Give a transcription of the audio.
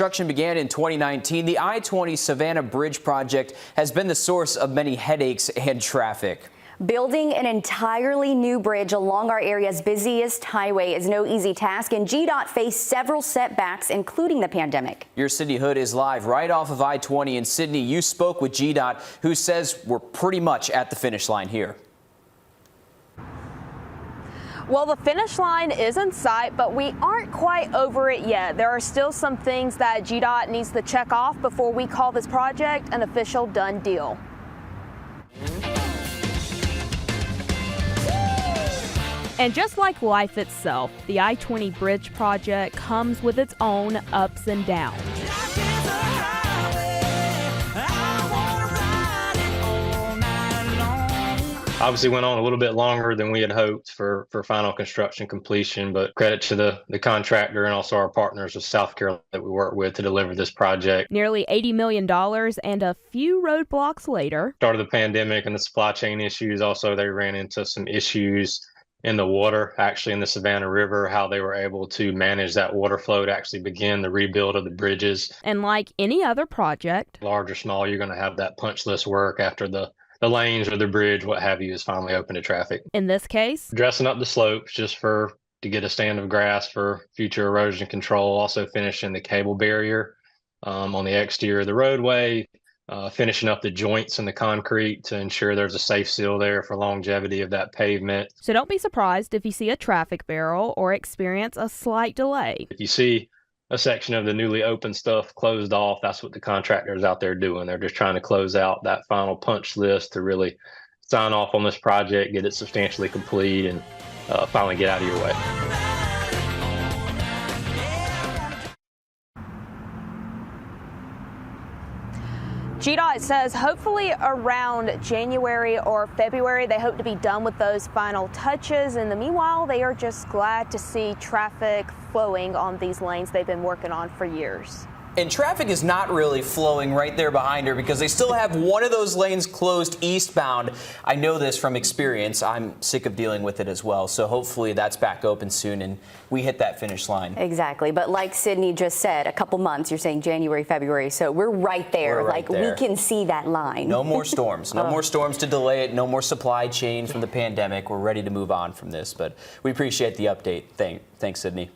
Construction began in 2019. The I-20 Savannah Bridge project has been the source of many headaches and traffic. Building an entirely new bridge along our area's busiest highway is no easy task, and GDOT faced several setbacks, including the pandemic. Your Sydney Hood is live right off of I-20 in Sydney. You spoke with GDOT, who says we're pretty much at the finish line here. Well, the finish line is in sight, but we aren't quite over it yet. There are still some things that GDOT needs to check off before we call this project an official done deal. And just like life itself, the I-20 bridge project comes with its own ups and downs. Obviously went on a little bit longer than we had hoped for final construction completion, but credit to the contractor and also our partners of South Carolina that we work with to deliver this project. Nearly $80 million and a few roadblocks later. Started the pandemic and the supply chain issues. Also, they ran into some issues in the water, actually in the Savannah River, how they were able to manage that water flow to actually begin the rebuild of the bridges. And like any other project, large or small, you're going to have that punch list work after the lanes or the bridge, what have you, is finally open to traffic. In this case, dressing up the slopes just to get a stand of grass for future erosion control. Also finishing the cable barrier on the exterior of the roadway. Finishing up the joints in the concrete to ensure there's a safe seal there for longevity of that pavement. So don't be surprised if you see a traffic barrel or experience a slight delay. If you see a section of the newly opened stuff closed off, that's what the contractor is out there doing. They're just trying to close out that final punch list to really sign off on this project, get it substantially complete, and finally get out of your way. GDOT says hopefully around January or February, they hope to be done with those final touches. In the meanwhile, they are just glad to see traffic flowing on these lanes they've been working on for years. And traffic is not really flowing right there behind her because they still have one of those lanes closed eastbound. I know this from experience. I'm sick of dealing with it as well. So hopefully that's back open soon and we hit that finish line. Exactly. But like Sydney just said, a couple months, you're saying January, February. So we're right there. We're right there. We can see that line. No more storms. No more storms to delay it. No more supply chain from the pandemic. We're ready to move on from this. But we appreciate the update. Thanks, Sydney.